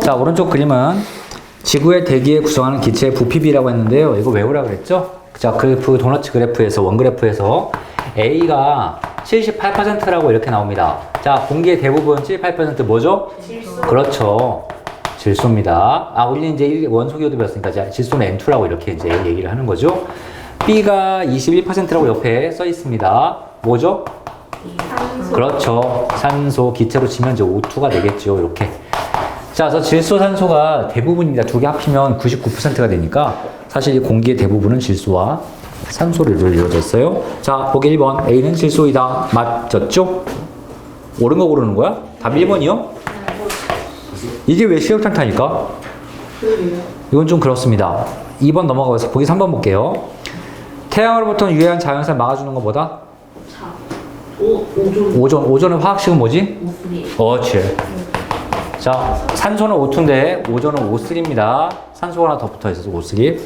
자, 오른쪽 그림은 지구의 대기에 구성하는 기체의 부피비라고 했는데요. 이거 외우라 그랬죠? 자, 그래프, 도너츠 그래프에서, 원그래프에서 A가 78%라고 이렇게 나옵니다. 자, 공기의 대부분 78% 뭐죠? 질소. 그렇죠. 질소입니다. 아, 우리는 이제 원소기호도 배웠으니까 자, 질소는 N2라고 이렇게 이제 얘기를 하는 거죠. B가 21%라고 옆에 써 있습니다. 뭐죠? 산소. 그렇죠. 산소, 기체로 치면 이제 O2가 되겠죠. 이렇게. 자, 그래서 질소, 산소가 대부분입니다. 두 개 합치면 99%가 되니까 사실 이 공기의 대부분은 질소와 산소로 이루어졌어요. 자, 보기 1번. A는 질소이다. 맞췄죠? 옳은 거 고르는 거야? 답 1번이요? 이게 왜 실력탄탄일까? 이건 좀 그렇습니다. 2번 넘어가서 보기 3번 볼게요. 태양으로부터 유해한 자연산 막아주는 것보다 오존의 화학식은 뭐지? 그렇지. 자, 산소는 O2인데 오존은 O3입니다. 산소가 하나 더 붙어 있어서 O3.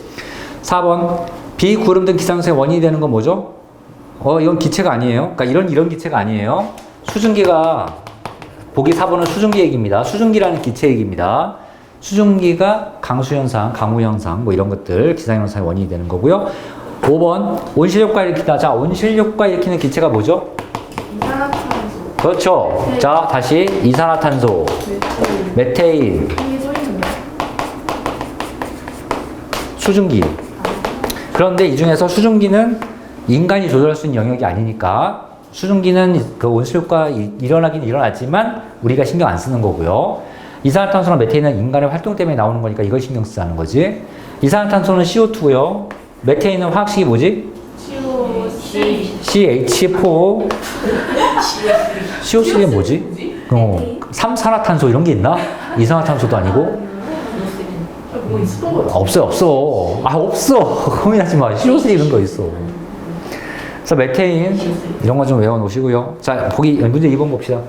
4번. 비구름 등 기상성의 원인이 되는 건 뭐죠? 이건 기체가 아니에요. 그러니까 이런 기체가 아니에요. 수증기가 보기 4번은 수증기 얘기입니다. 수증기라는 기체 얘기입니다. 수증기가 강수현상, 강우현상 뭐 이런 것들 기상현상의 원인이 되는 거고요. 5번 온실효과 일으키다. 자, 온실효과 일으키는 기체가 뭐죠? 이산화탄소. 그렇죠. 네. 자, 다시 이산화탄소, 메테인, 이게 소리인데. 수증기. 그런데 이 중에서 수증기는 인간이 조절할 수 있는 영역이 아니니까 수증기는 그 온실효과 일어나긴 일어나지만 우리가 신경 안 쓰는 거고요. 이산화탄소나 메테인은 인간의 활동 때문에 나오는 거니까 이걸 신경 쓰자는 거지. 이산화탄소는 CO2고요. 메테인은 화학식이 뭐지? CH4. CO3가 뭐지? 삼산화탄소 이런 게 있나? 이산화탄소도 아니고? 뭐 있었던 거 없어. 없어. 고민하지 마. CO3 이런 거 있어. 그래서 메테인 이런 거 좀 외워놓으시고요. 자, 보기 문제 2번 봅시다.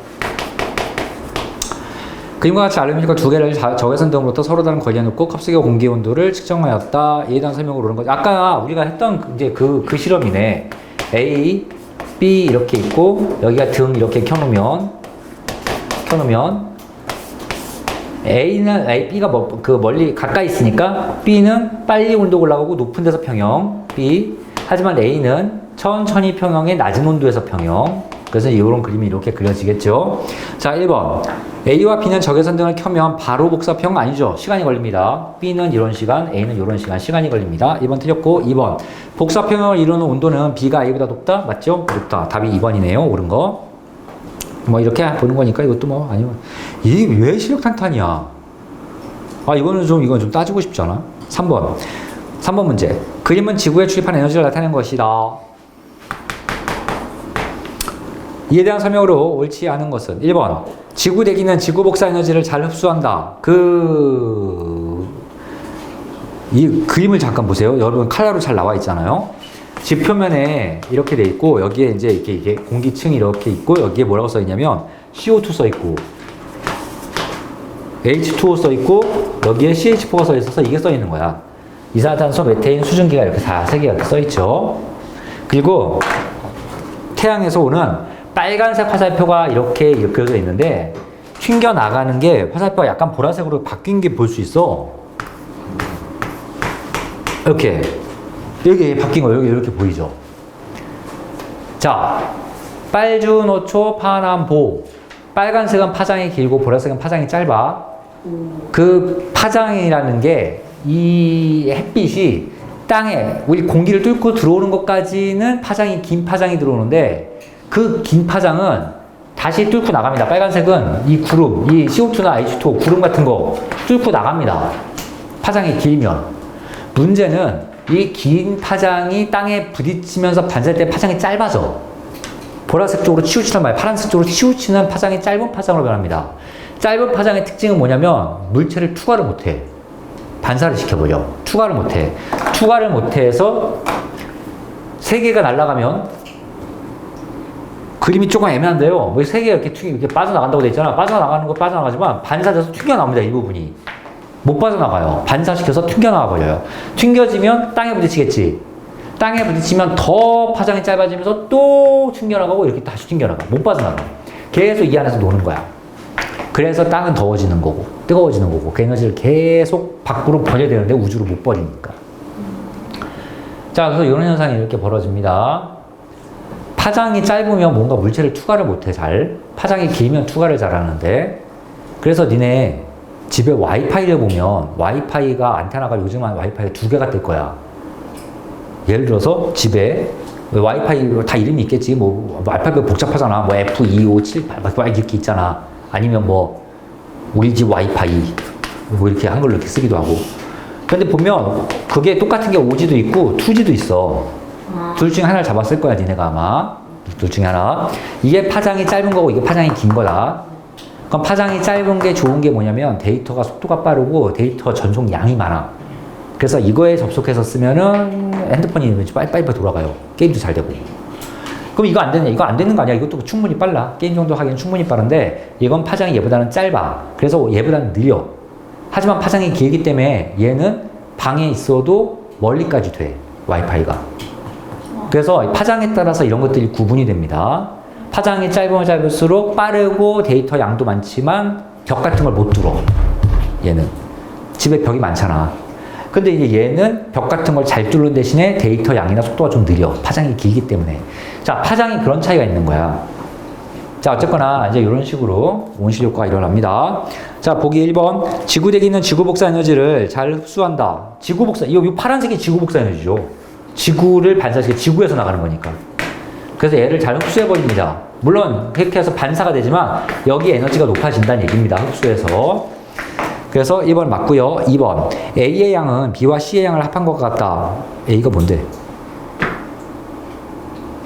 그림과 같이 알루미늄과 두 개를 적외선 등으로부터 서로 다른 거리에 놓고 컵속의 공기 온도를 측정하였다. 이에 대한 설명을 오른 거죠. 아까 우리가 했던 이제 그 실험이네. A, B 이렇게 있고 여기가 등 이렇게 켜놓으면 B가 멀리 가까이 있으니까 B는 빨리 온도가 올라가고 높은 데서 평형 B. 하지만 A는 천천히 평형에 낮은 온도에서 평형. 그래서 이런 그림이 이렇게 그려지겠죠. 자, 1번. A와 B는 적외선 등을 켜면 바로 복사평 아니죠. 시간이 걸립니다. B는 이런 시간, A는 이런 시간이 걸립니다. 1번 틀렸고 2번. 복사평형을 이루는 온도는 B가 A보다 높다? 맞죠? 높다. 답이 2번이네요. 옳은 거. 뭐 이렇게 보는 거니까 이것도 뭐 아니면 이게 왜 실력탄탄이야? 이건 좀 따지고 싶지 않아? 3번 문제. 그림은 지구에 출입한 에너지를 나타내는 것이다. 이에 대한 설명으로 옳지 않은 것은 1번. 지구 대기는 지구 복사 에너지를 잘 흡수한다. 이 그림을 잠깐 보세요. 여러분 칼라로 잘 나와 있잖아요. 집 표면에 이렇게 돼 있고 여기에 이제 이게 공기층이 이렇게 있고 여기에 뭐라고 써 있냐면 CO2 써 있고 H2O 써 있고 여기에 CH4가 써 있어서 이게 써 있는 거야. 이산화탄소, 메테인, 수증기가 이렇게 다 세 개가 써 있죠. 그리고 태양에서 오는 빨간색 화살표가 이렇게 그려져 있는데 튕겨 나가는 게 화살표가 약간 보라색으로 바뀐 게 볼 수 있어. 이렇게 여기 바뀐 거 여기 이렇게 보이죠. 자, 빨주노초 파남보. 빨간색은 파장이 길고 보라색은 파장이 짧아. 그 파장이라는 게 이 햇빛이 땅에 우리 공기를 뚫고 들어오는 것까지는 긴 파장이 들어오는데 그 긴 파장은 다시 뚫고 나갑니다. 빨간색은 이 구름, 이 CO2나 H2O 구름 같은 거 뚫고 나갑니다. 파장이 길면. 문제는 이 긴 파장이 땅에 부딪히면서 반사될 때 파장이 짧아져. 보라색 쪽으로 치우치는 말이야. 파란색 쪽으로 치우치는 파장이 짧은 파장으로 변합니다. 짧은 파장의 특징은 뭐냐면 물체를 투과를 못해. 반사를 시켜버려. 투과를 못해. 투과를 못해서 세 개가 날아가면 그림이 조금 애매한데요. 뭐 세 개가 이렇게 빠져나간다고 돼 있잖아. 빠져나가지만 반사돼서 튕겨나옵니다. 이 부분이. 못 빠져나가요. 반사시켜서 튕겨나와 버려요. 튕겨지면 땅에 부딪히겠지. 땅에 부딪히면 더 파장이 짧아지면서 또 튕겨나가고 이렇게 다시 튕겨나가. 못 빠져나가. 계속 이 안에서 노는 거야. 그래서 땅은 더워지는 거고 뜨거워지는 거고 그 에너지를 계속 밖으로 버려야 되는데 우주로 못 버리니까. 자, 그래서 이런 현상이 이렇게 벌어집니다. 파장이 짧으면 뭔가 물체를 투과를 못해 잘. 파장이 길면 투과를 잘하는데. 그래서 니네 집에 와이파이를 보면 와이파이가 안테나가 요즘은 와이파이가 2개가 뜰 거야. 예를 들어서 집에 와이파이 다 이름이 있겠지. 뭐 와이파이가 복잡하잖아. 뭐 F257 막 이렇게 있잖아. 아니면 뭐 우리 집 와이파이 뭐 이렇게 한글로 이렇게 쓰기도 하고. 근데 보면 그게 똑같은 게 5G도 있고 2G도 있어. 둘 중에 하나를 잡았을 거야, 니네가 아마. 둘 중에 하나. 이게 파장이 짧은 거고 이게 파장이 긴 거다. 그럼 파장이 짧은 게 좋은 게 뭐냐면 데이터가 속도가 빠르고 데이터 전송 양이 많아. 그래서 이거에 접속해서 쓰면은 핸드폰이 빨리빨리 돌아가요. 게임도 잘 되고. 그럼 이거 안 되냐? 이거 안 되는 거 아니야? 이것도 충분히 빨라. 게임 정도 하기엔 충분히 빠른데 이건 파장이 얘보다는 짧아. 그래서 얘보다는 느려. 하지만 파장이 길기 때문에 얘는 방에 있어도 멀리까지 돼. 와이파이가. 그래서 파장에 따라서 이런 것들이 구분이 됩니다. 파장이 짧으면 짧을수록 빠르고 데이터 양도 많지만 벽 같은 걸 못 뚫어. 얘는. 집에 벽이 많잖아. 근데 이제 얘는 벽 같은 걸 잘 뚫는 대신에 데이터 양이나 속도가 좀 느려. 파장이 길기 때문에. 자, 파장이 그런 차이가 있는 거야. 자, 어쨌거나 이제 이런 식으로 온실 효과가 일어납니다. 자, 보기 1번. 지구대기는 지구 복사 에너지를 잘 흡수한다. 지구 복사, 이 파란색이 지구 복사 에너지죠. 지구를 반사시켜 지구에서 나가는 거니까. 그래서 얘를 잘 흡수해버립니다. 물론 그렇게 해서 반사가 되지만 여기 에너지가 높아진다는 얘기입니다. 흡수해서. 그래서 1번 맞고요. 2번. A의 양은 B와 C의 양을 합한 것 같다. A가 뭔데?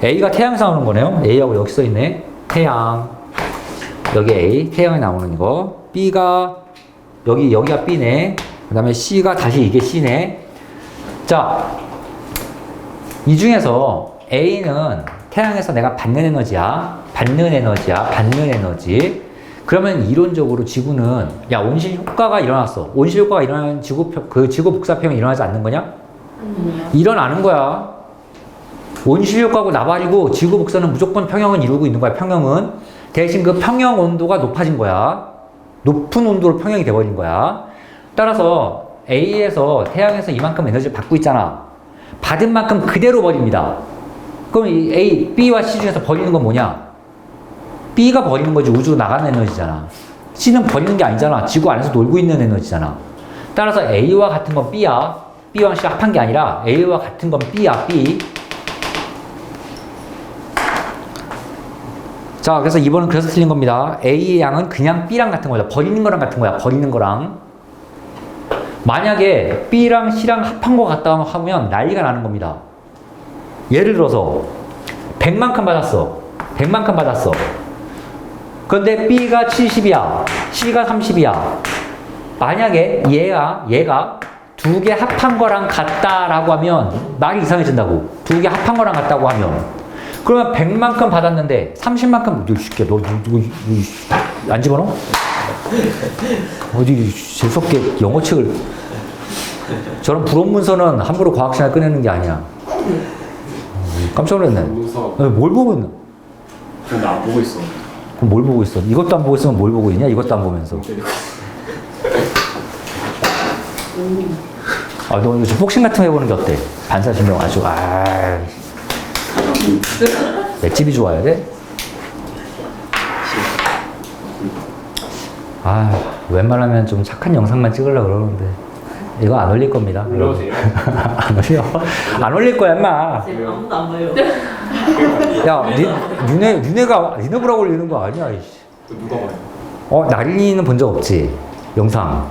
A가 태양에서 나오는 거네요. A하고 여기 써있네. 태양. 여기 A. 태양에 나오는 이거. B가 여기가 B네. 그 다음에 C가 다시 이게 C네. 자, 이 중에서 A는 태양에서 내가 받는 에너지야. 받는 에너지. 그러면 이론적으로 지구는 야, 온실 효과가 일어났어. 온실 효과가 일어나는 지구 복사평이 일어나지 않는 거냐? 일어나는 거야. 온실 효과고 나발이고 지구 복사는 무조건 평형은 이루고 있는 거야. 평형은. 대신 그 평형 온도가 높아진 거야. 높은 온도로 평형이 돼버린 거야. 따라서 A에서 태양에서 이만큼 에너지를 받고 있잖아. 받은 만큼 그대로 버립니다. 그럼 이 A, B와 C 중에서 버리는 건 뭐냐? B가 버리는 거지. 우주로 나가는 에너지잖아. C는 버리는 게 아니잖아. 지구 안에서 놀고 있는 에너지잖아. 따라서 A와 같은 건 B야. B와 C가 합한 게 아니라 A와 같은 건 B야. B. 자, 그래서 2번은 그래서 틀린 겁니다. A의 양은 그냥 B랑 같은 거야. 버리는 거랑 같은 거야. 버리는 거랑. 만약에 B랑 C랑 합한 거 같다 하면 난리가 나는 겁니다. 예를 들어서 100만큼 받았어. 100만큼 받았어. 그런데 B가 70이야. C가 30이야. 만약에 얘가 두 개 합한 거랑 같다라고 하면 말이 이상해진다고. 두 개 합한 거랑 같다고 하면. 그러면 100만큼 받았는데 30만큼 안 집어넣어? 어디 재수없게 영어책을 저런 불온문서는 함부로 과학 시간에 꺼내는 게 아니야. 깜짝 놀랐네. 뭘 보고 있나? 근데 안 보고 있어. 그럼 뭘 보고 있어? 이것도 안 보고 있으면 뭘 보고 있냐? 이것도 안 보면서. 아, 너 요즘 복싱 같은 거 해보는 게 어때? 반사신경 아주, 맷집이 좋아야 돼? 웬만하면 좀 착한 영상만 찍으려고 그러는데. 이거 안 올릴 겁니다. 올려주세요. 안 올려. 안 올릴 거야, 인마. 아무도 안 봐요. 야, 니네가 보라고 올리는 거 아니야, 이씨. 누가 봐요? 나린이는 본 적 없지? 영상.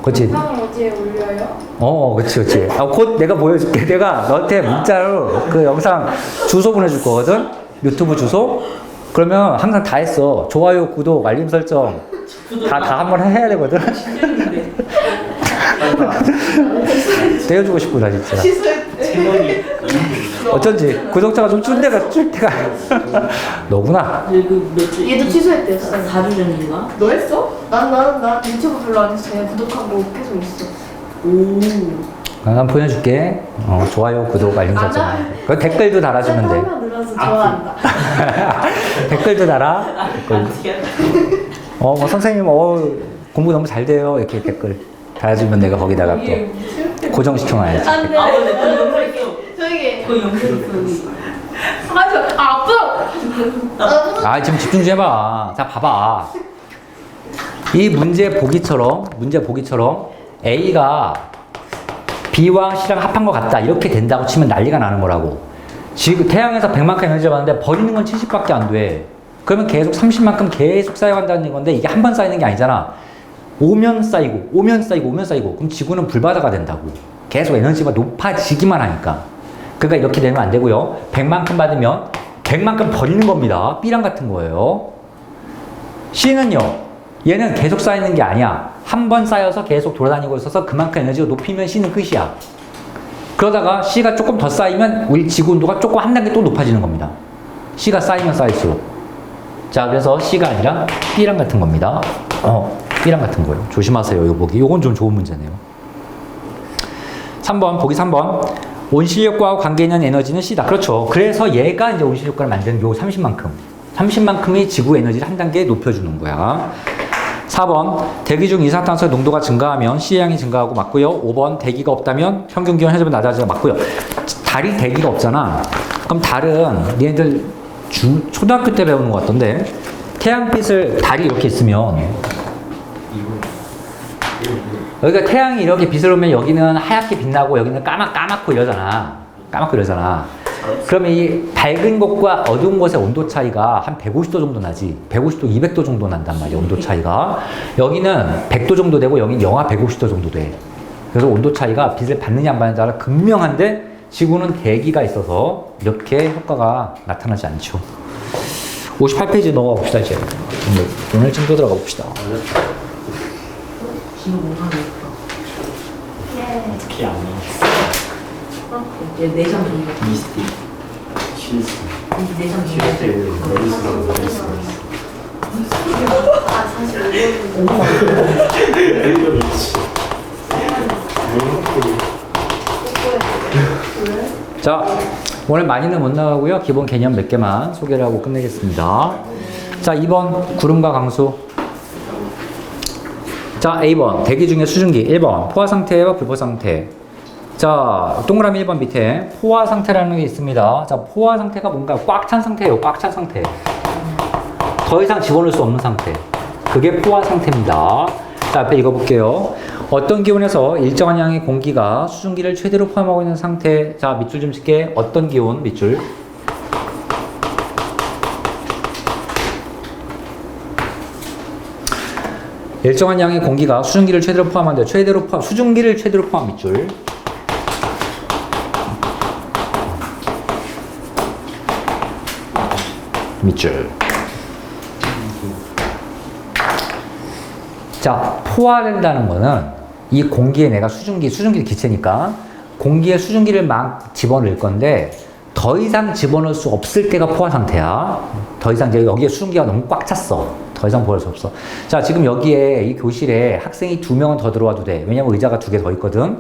그치? 영상을 어디에 올려요? 그치. 곧 내가 보여줄게. 내가 너한테 문자로 그 영상 주소 보내줄 거거든? 유튜브 주소? 그러면 항상 다 했어. 좋아요, 구독, 알림 설정. 다 한번 해야 되거든? 떼어주고 싶구나, 진짜. 채널이 어쩐지 구독자가 좀 줄 때가 너구나. 얘도 취소했대요. 4주 전인가? 너 했어? 난 유튜브 별로 안 했어. 그냥 구독하고 계속 있어. 난 보내줄게. 좋아요, 구독, 알림 설정. 그 댓글도 달아주면 돼. 하나 늘어서 좋아한다. 댓글도 달아. 댓글. 뭐 선생님, 공부 너무 잘 돼요. 이렇게 댓글 달아주면 내가 거기다가 또 고정시켜놔야지. 안 돼. 아, 근데 그 영상이 저기. 그 영상이 아, 지금 집중 좀 해봐. 자, 봐봐. 이 문제 보기처럼 A가 B와 C랑 합한 것 같다. 이렇게 된다고 치면 난리가 나는 거라고. 지금 태양에서 100만큼 에너지 잡았는데 버리는 건 70밖에 안 돼. 그러면 계속 30만큼 계속 쌓여간다는 건데 이게 한 번 쌓이는 게 아니잖아. 오면 쌓이고, 오면 쌓이고, 오면 쌓이고. 그럼 지구는 불바다가 된다고. 계속 에너지가 높아지기만 하니까. 그러니까 이렇게 되면 안 되고요. 100만큼 받으면 100만큼 버리는 겁니다. B랑 같은 거예요. C는요. 얘는 계속 쌓이는 게 아니야. 한 번 쌓여서 계속 돌아다니고 있어서 그만큼 에너지가 높이면 C는 끝이야. 그러다가 C가 조금 더 쌓이면 우리 지구 온도가 조금 한 단계 또 높아지는 겁니다. C가 쌓이면 쌓일수록. 자, 그래서 C가 아니라 B랑 같은 겁니다. B랑 같은 거예요. 조심하세요, 요 보기. 요건 좀 좋은 문제네요. 3번, 보기 3번. 온실력과 관계 있는 에너지는 C다. 그렇죠. 그래서 얘가 이제 온실력과를 만드는 요 30만큼. 30만큼이 지구 에너지를 한 단계 높여주는 거야. 4번, 대기 중 이산화탄소의 농도가 증가하면 C의 양이 증가하고 맞고요. 5번, 대기가 없다면 평균 기온 해수면 낮아지고 맞고요. 달이 대기가 없잖아. 그럼 달은 얘네들 초등학교 때 배우는 것 같던데 태양빛을 달이 이렇게 있으면 여기가 태양이 이렇게 빛을 오면 여기는 하얗게 빛나고 여기는 까맣고 이러잖아. 그러면 이 밝은 곳과 어두운 곳의 온도 차이가 한 150도 정도 나지. 150도, 200도 정도 난단 말이야, 온도 차이가. 여기는 100도 정도 되고 여기는 영하 150도 정도 돼. 그래서 온도 차이가 빛을 받느냐 안 받느냐에 따라 극명한데 지구는 대기가 있어서 이렇게 효과가 나타나지 않죠. 58페이지 넘어가 봅시다, 이제. 오늘 좀 더 들어가 봅시다. 지금 못하겠다. 특히 안 나왔어. 얘 내장 정도. 미스티. 실수. 내장 실수. 정도. 머리스랑. 아, 사실 자, 오늘 많이는 못 나가고요. 기본 개념 몇 개만 소개를 하고 끝내겠습니다. 자, 2번 구름과 강수. 자, A번 대기 중의 수증기. 1번 포화 상태와 불포 상태. 자, 동그라미 1번 밑에 포화 상태라는 게 있습니다. 자, 포화 상태가 뭔가 꽉 찬 상태예요. 꽉 찬 상태. 더 이상 집어넣을 수 없는 상태. 그게 포화 상태입니다. 자, 앞에 읽어볼게요. 어떤 기온에서 일정한 양의 공기가 수증기를 최대로 포함하고 있는 상태. 자, 밑줄 좀 칠게. 어떤 기온 밑줄. 일정한 양의 공기가 수증기를 최대로 포함한데 수증기를 최대로 포함 밑줄. 밑줄. 자, 포화된다는 거는 이 공기에 내가 수증기를 기체니까 공기에 수증기를 막 집어넣을 건데 더 이상 집어넣을 수 없을 때가 포화 상태야. 더 이상 이제 여기에 수증기가 너무 꽉 찼어. 더 이상 보낼 수 없어. 자, 지금 여기에 이 교실에 학생이 2명은 더 들어와도 돼. 왜냐면 의자가 2개 더 있거든.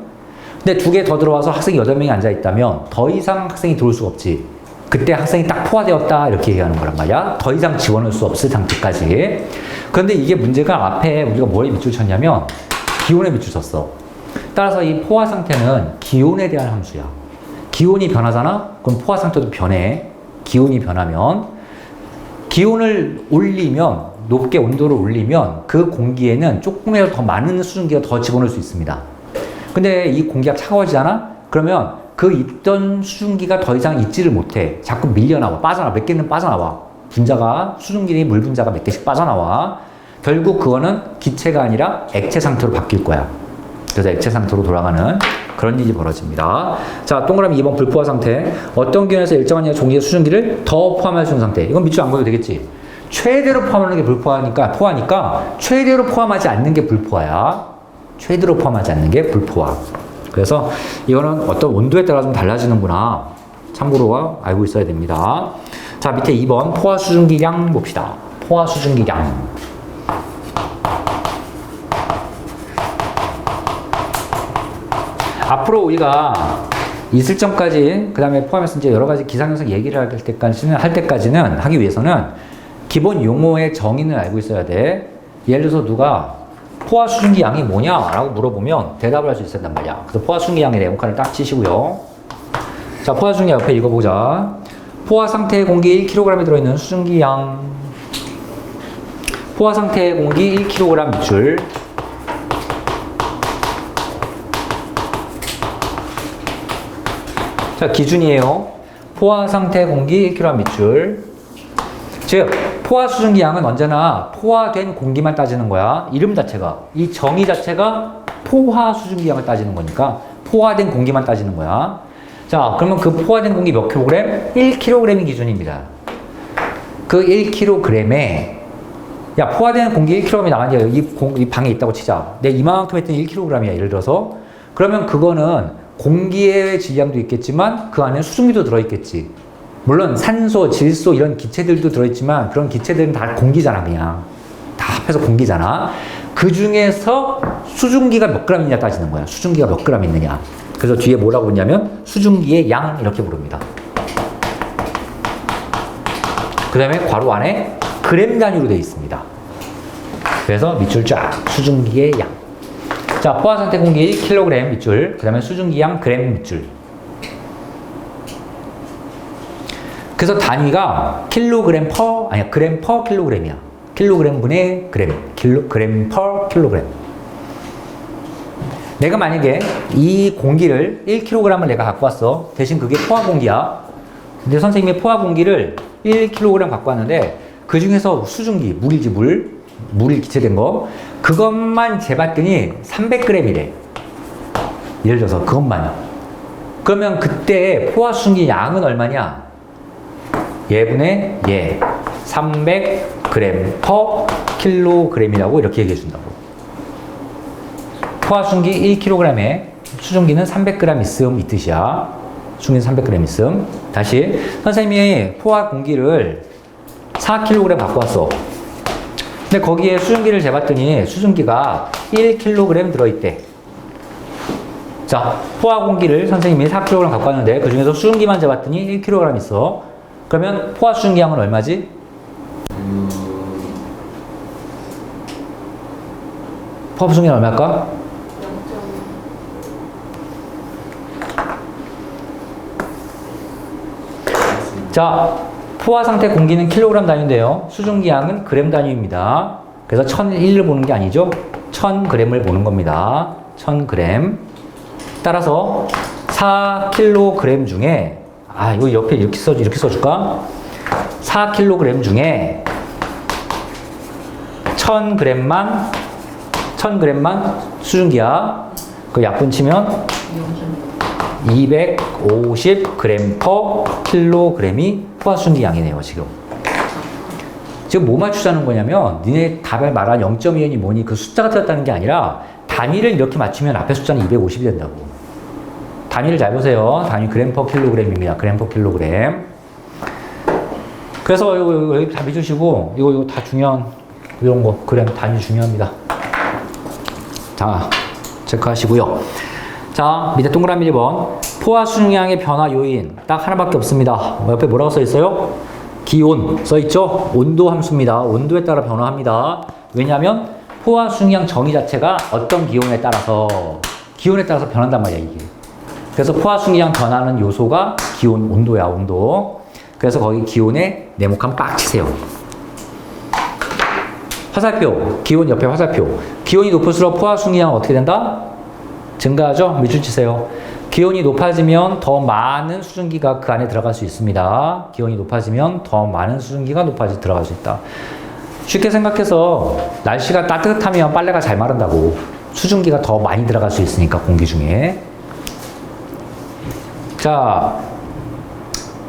근데 2개 더 들어와서 학생이 8명이 앉아있다면 더 이상 학생이 들어올 수가 없지. 그때 학생이 딱 포화되었다 이렇게 얘기하는 거란 말이야. 더 이상 집어넣을 수 없을 상태까지. 그런데 이게 문제가 앞에 우리가 뭐에 밑줄 쳤냐면 기온에 밑줄 쳤어. 따라서 이 포화 상태는 기온에 대한 함수야. 기온이 변하잖아? 그럼 포화 상태도 변해. 기온이 변하면 기온을 올리면 높게 온도를 올리면 그 공기에는 조금이라도 더 많은 수증기가 더 집어넣을 수 있습니다. 근데 이 공기가 차가워지잖아? 그러면 그 있던 수증기가 더 이상 있지를 못해. 자꾸 밀려나와. 빠져나와. 몇 개는 빠져나와. 수증기의 물 분자가 몇 개씩 빠져나와. 결국 그거는 기체가 아니라 액체 상태로 바뀔 거야. 그래서 액체 상태로 돌아가는 그런 일이 벌어집니다. 자, 동그라미 2번 불포화 상태. 어떤 기온에서 일정한 양의 종기의 수증기를 더 포함할 수 있는 상태. 이건 밑줄 안 그어도 되겠지. 최대로 포함하는 게 포화니까 최대로 포함하지 않는 게 불포화야. 최대로 포함하지 않는 게 불포화. 그래서 이거는 어떤 온도에 따라 좀 달라지는구나. 참고로 알고 있어야 됩니다. 자, 밑에 2번 포화 수증기량 봅시다. 포화 수증기량. 앞으로 우리가 있을 점까지, 그 다음에 포함해서 이제 여러 가지 기상현상 얘기를 하기 위해서는 기본 용어의 정의를 알고 있어야 돼. 예를 들어서 누가 포화 수증기 양이 뭐냐라고 물어보면 대답을 할 수 있었단 말이야. 그래서 포화 수증기 양의 네모칸을 딱 치시고요. 자, 포화 수증기 옆에 읽어보자. 포화 상태의 공기 1kg에 들어있는 수증기 양. 포화 상태의 공기 1kg 밑줄. 자, 기준이에요. 포화 상태 공기 1kg 밑줄. 즉, 포화 수증기 양은 언제나 포화된 공기만 따지는 거야. 이름 자체가. 이 정의 자체가 포화 수증기 양을 따지는 거니까 포화된 공기만 따지는 거야. 자, 그러면 그 포화된 공기 몇 킬로그램? 1kg이 기준입니다. 그 1kg에 야, 포화된 공기 1kg이 나왔냐? 이 방에 있다고 치자. 내 이만큼 했더니 1kg이야, 예를 들어서. 그러면 그거는 공기의 질량도 있겠지만 그 안에 수증기도 들어있겠지. 물론 산소, 질소 이런 기체들도 들어있지만 그런 기체들은 다 공기잖아, 그냥. 다 합해서 공기잖아. 그 중에서 수증기가 몇 그램이냐 따지는 거야. 수증기가 몇 그램 있느냐. 그래서 뒤에 뭐라고 부르냐면 수증기의 양 이렇게 부릅니다. 그 다음에 괄호 안에 그램 단위로 되어 있습니다. 그래서 밑줄 쫙 수증기의 양. 자, 포화 상태 공기 1kg 밑줄. 그 다음에 수증기 양 그램 밑줄. 그래서 단위가 킬로그램 퍼, 아니야, 그램 퍼 킬로그램이야. 킬로그램 분의 그램. 그램 퍼 킬로그램. 내가 만약에 이 공기를 1kg을 내가 갖고 왔어. 대신 그게 포화 공기야. 근데 선생님이 포화 공기를 1kg 갖고 왔는데 그 중에서 수증기, 물이지 물이 기체된 거 그것만 재봤더니 300g이래. 예를 들어서 그것만. 그러면 그때 포화 수증기 양은 얼마냐? 예분의 예 300g 퍼 킬로그램이라고 이렇게 얘기해 준다고. 포화 수증기 1kg에 수증기는 300g 있음 이 뜻이야. 수증기는 300g 있음. 다시 선생님이 포화 공기를 4kg 갖고 왔어. 근데 거기에 수증기를 재봤더니 수증기가 1kg 들어있대. 자, 포화 공기를 선생님이 4kg 갖고 왔는데 그 중에서 수증기만 재봤더니 1kg 있어. 그러면 포화 수증기 양은 얼마지? 포화 수증기는 얼마일까? 자, 포화 상태 공기는 킬로그램 단위인데요. 수증기 양은 그램 단위입니다. 그래서 1001을 보는 게 아니죠. 1000g을 보는 겁니다. 1000g. 따라서 4kg 중에 이거 옆에 이렇게 써줄까? 4kg 중에 1000g만 수증기야. 그 약분 치면 250g 퍼 킬로그램이 포화 수증기 양이네요, 지금. 지금 뭐 맞추자는 거냐면, 니네 답을 말한 0.2n이 뭐니 그 숫자가 틀렸다는 게 아니라, 단위를 이렇게 맞추면 앞에 숫자는 250이 된다고. 단위를 잘 보세요. 단위 그램 퍼 킬로그램입니다. 그램 퍼 킬로그램. 그래서 이거 여기 다 믿으시고, 이거 다 중요한, 이런 거, 그램 단위 중요합니다. 자, 체크하시고요. 자, 밑에 동그라미 1번. 포화 수증량의 변화 요인. 딱 하나밖에 없습니다. 옆에 뭐라고 써 있어요? 기온. 써 있죠? 온도 함수입니다. 온도에 따라 변화합니다. 왜냐하면 포화 수증량 정의 자체가 어떤 기온에 따라서 변한단 말이야, 이게. 그래서 포화 수증량 변하는 요소가 기온, 온도야, 온도. 그래서 거기 기온에 네모칸 빡 치세요. 화살표. 기온 옆에 화살표. 기온이 높을수록 포화 수증량은 어떻게 된다? 증가하죠? 밑줄 치세요. 기온이 높아지면 더 많은 수증기가 그 안에 들어갈 수 있습니다. 기온이 높아지면 더 많은 수증기가 들어갈 수 있다. 쉽게 생각해서 날씨가 따뜻하면 빨래가 잘 마른다고. 수증기가 더 많이 들어갈 수 있으니까 공기 중에. 자,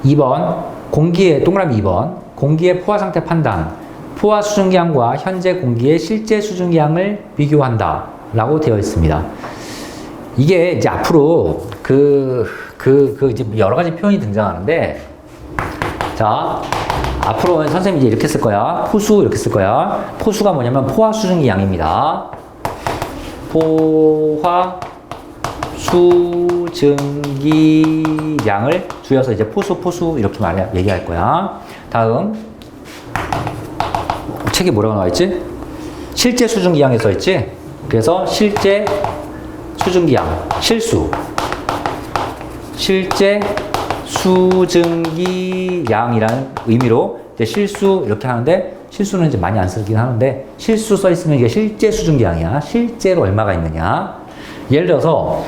2번 동그라미 2번 공기의 포화 상태 판단. 포화 수증기양과 현재 공기의 실제 수증기양을 비교한다 라고 되어 있습니다. 이게 이제 앞으로 이제 여러 가지 표현이 등장하는데, 자, 앞으로 선생님이 이제 이렇게 쓸 거야. 포수 이렇게 쓸 거야. 포수가 뭐냐면 포화 수증기 양입니다. 포화 수증기 양을 줄여서 이제 포수 이렇게 얘기할 거야. 다음 책에 뭐라고 나와 있지? 실제 수증기양에 써있지? 그래서 실제 수증기양, 실제 수증기양이라는 의미로 이제 실수 이렇게 하는데 실수는 이제 많이 안 쓰긴 하는데 실수 써있으면 이게 실제 수증기양이야. 실제로 얼마가 있느냐. 예를 들어서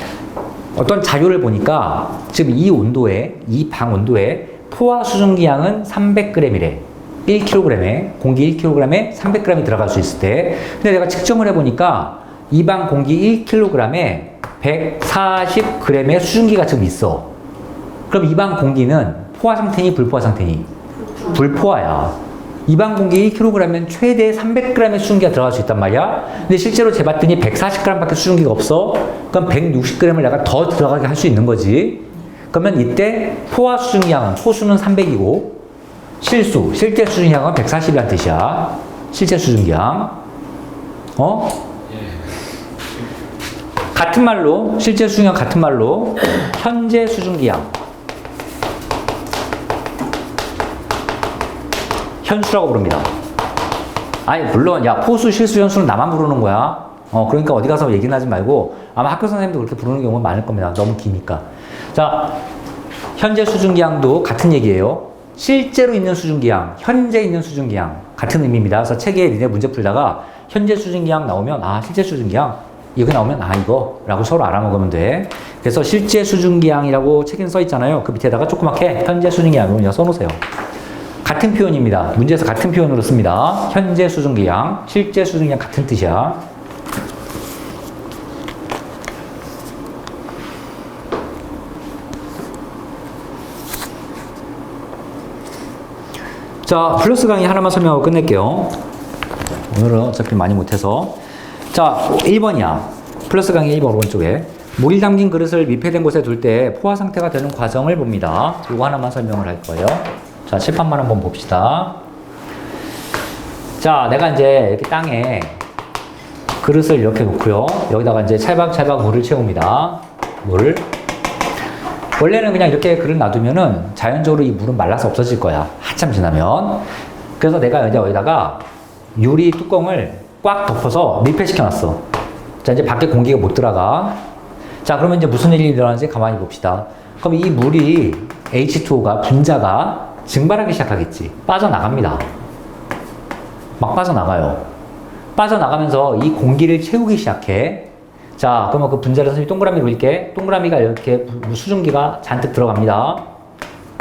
어떤 자료를 보니까 지금 이 온도에, 이 방 온도에 포화 수증기양은 300g이래. 1kg에, 공기 1kg에 300g이 들어갈 수 있을 때. 근데 내가 측정을 해보니까 이 방 공기 1kg에 140g의 수증기가 지금 있어. 그럼 이 방 공기는 포화 상태니 불포화 상태니? 불포화야. 이 방 공기 1kg면 최대 300g의 수증기가 들어갈 수 있단 말이야. 근데 실제로 재봤더니 140g밖에 수증기가 없어. 그럼 160g을 내가 더 들어가게 할 수 있는 거지. 그러면 이때 포화 수증기양은, 포수는 300이고 실제 수증기양은 140이란 뜻이야. 실제 수증기양. 같은 말로, 실제 수증기양 같은 말로 현재 수증기양. 현수라고 부릅니다. 아니 물론 야 포수, 실수, 현수는 나만 부르는 거야. 그러니까 어디 가서 얘기는 하지 말고 아마 학교 선생님도 그렇게 부르는 경우가 많을 겁니다. 너무 기니까. 자, 현재 수증기양도 같은 얘기예요. 실제로 있는 수증기양, 현재 있는 수증기양 같은 의미입니다. 그래서 책에 니네 문제 풀다가 현재 수증기양 나오면 아 실제 수증기양 이거 나오면 아 이거라고 서로 알아먹으면 돼. 그래서 실제 수증기양이라고 책에 써 있잖아요. 그 밑에다가 조그맣게 현재 수증기양으로 그냥 써놓으세요. 같은 표현입니다. 문제에서 같은 표현으로 씁니다. 현재 수증기양, 실제 수증기양 같은 뜻이야. 자, 플러스 강의 하나만 설명하고 끝낼게요. 오늘은 어차피 많이 못해서. 자, 1번이야. 플러스 강의 1번 오른쪽에. 물이 담긴 그릇을密閉된 곳에 둘 때 포화 상태가 되는 과정을 봅니다. 이거 하나만 설명을 할 거예요. 자, 칠판만 한번 봅시다. 자, 내가 이제 이렇게 땅에 그릇을 이렇게 놓고요. 여기다가 이제 찰박찰박 물을 채웁니다. 물. 원래는 그냥 이렇게 그릇 놔두면은 자연적으로 이 물은 말라서 없어질 거야. 한참 지나면. 그래서 내가 이제 여기다가 유리 뚜껑을 꽉 덮어서密閉시켜 놨어. 자, 이제 밖에 공기가 못 들어가. 자, 그러면 이제 무슨 일이 일어나는지 가만히 봅시다. 그럼 이 물이 H2O가 분자가 증발하기 시작하겠지. 빠져나갑니다. 막 빠져나가요. 빠져나가면서 이 공기를 채우기 시작해. 자, 그러면 그 분자를 선생님이 동그라미 그릴게. 동그라미가 이렇게 수증기가 잔뜩 들어갑니다.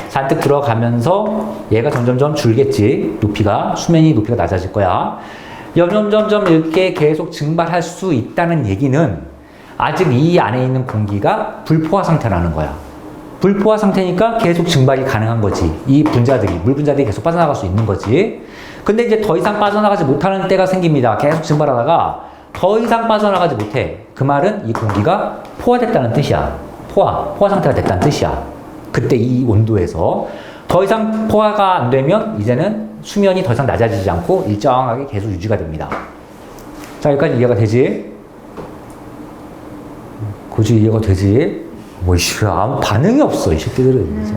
잔뜩 들어가면서 얘가 점점점 줄겠지. 높이가, 수면이 높이가 낮아질 거야. 점점점 이렇게 계속 증발할 수 있다는 얘기는 아직 이 안에 있는 공기가 불포화 상태라는 거야. 불포화 상태니까 계속 증발이 가능한 거지. 이 분자들이, 물 분자들이 계속 빠져나갈 수 있는 거지. 근데 이제 더 이상 빠져나가지 못하는 때가 생깁니다. 계속 증발하다가 더 이상 빠져나가지 못해. 그 말은 이 공기가 포화됐다는 뜻이야. 포화 상태가 됐다는 뜻이야. 그때 이 온도에서 더 이상 포화가 안 되면 이제는 수면이 더 이상 낮아지지 않고 일정하게 계속 유지가 됩니다. 자, 여기까지 이해가 되지? 고지 이해가 되지? 뭐, 아무 반응이 없어, 이 새끼들은.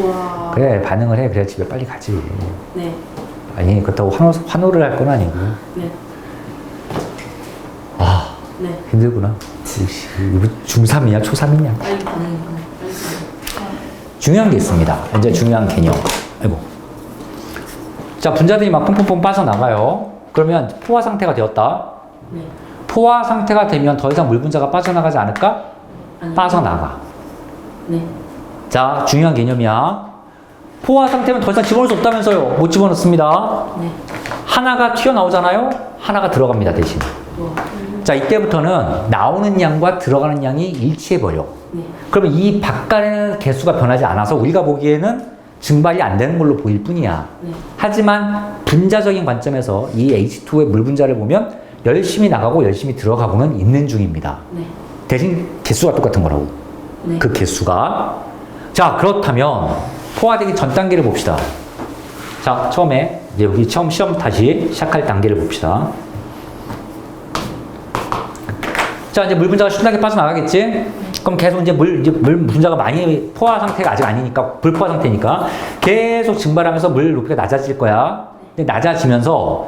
와. 그래, 반응을 해. 그래야 집에 빨리 가지. 네. 아니, 그렇다고 환호를 할 건 아니고. 네. 아, 네. 힘들구나. 이거 중3이냐, 초3이냐. 빨리 가는 거. 중요한 게 있습니다. 이제 중요한 개념. 아이고. 자, 분자들이 막 퐁퐁퐁 빠져나가요. 그러면 포화 상태가 되었다. 네. 포화 상태가 되면 더 이상 물 분자가 빠져나가지 않을까? 아니. 빠져나가. 네. 자, 중요한 개념이야. 포화 상태면 더 이상 집어넣을 수 없다면서요. 못 집어넣습니다. 네. 하나가 튀어나오잖아요. 하나가 들어갑니다, 대신. 와. 자, 이때부터는 나오는 양과 들어가는 양이 일치해버려. 네. 그러면 이 바깥에는 개수가 변하지 않아서 우리가 보기에는 증발이 안 되는 걸로 보일 뿐이야. 네. 하지만 분자적인 관점에서 이 H2의 물 분자를 보면 열심히 나가고 열심히 들어가고는 있는 중입니다. 네. 대신 개수가 똑같은 거라고. 네. 그 개수가. 자, 그렇다면 포화되기 전 단계를 봅시다. 자, 처음에 이제 여기 처음 시험 다시 시작할 단계를 봅시다. 자, 이제 물 분자가 순하게 빠져나가겠지? 그럼 계속 이제 물 분자가 많이 포화 상태가 아직 아니니까, 불포화 상태니까 계속 증발하면서 물 높이가 낮아질 거야. 근데 낮아지면서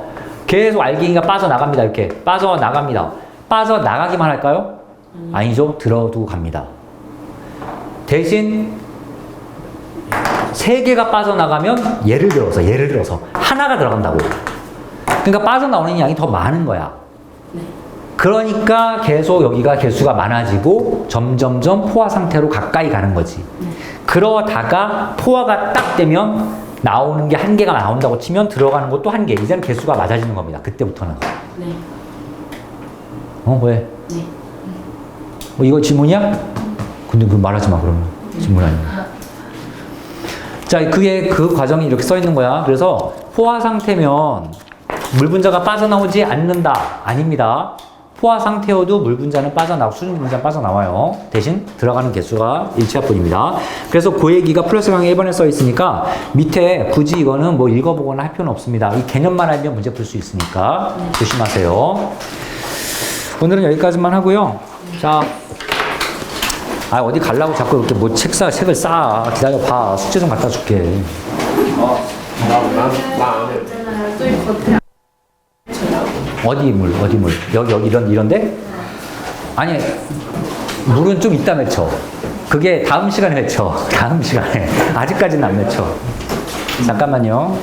계속 알갱이가 빠져나갑니다. 이렇게 빠져나갑니다. 빠져나가기만 할까요? 아니죠. 들어두고 갑니다. 대신 3개가 빠져나가면 예를 들어서 하나가 들어간다고. 그러니까 빠져나오는 양이 더 많은 거야. 네. 그러니까 계속 여기가 개수가 많아지고 점점점 포화 상태로 가까이 가는 거지. 그러다가 포화가 딱 되면 나오는 게 1개가 나온다고 치면 들어가는 것도 1개. 이제는 개수가 맞아지는 겁니다. 그때부터는. 네. 왜? 네. 이거 질문이야? 근데 그 말하지 마, 그러면. 질문 아니야. 자, 그게 그 과정이 이렇게 써 있는 거야. 그래서 포화 상태면 물 분자가 빠져나오지 않는다. 아닙니다. 포화 상태여도 물 분자는 빠져나오고 수증기 분자는 빠져나와요. 대신 들어가는 개수가 일치할 뿐입니다. 그래서 그 얘기가 플러스 강의 1번에 써 있으니까 밑에 굳이 이거는 뭐 읽어보거나 할 필요는 없습니다. 이 개념만 알면 문제 풀 수 있으니까 조심하세요. 오늘은 여기까지만 하고요. 자, 어디 가려고 자꾸 이렇게 뭐 책을 쌓아. 기다려봐. 숙제 좀 갖다 줄게. 나안 해. 있잖아요. 또 이 겉에 어디 물? 여기 이런데? 아니, 물은 좀 이따 맺혀. 그게 다음 시간에 맺혀. 다음 시간에. 아직까지는 안 맺혀. 잠깐만요.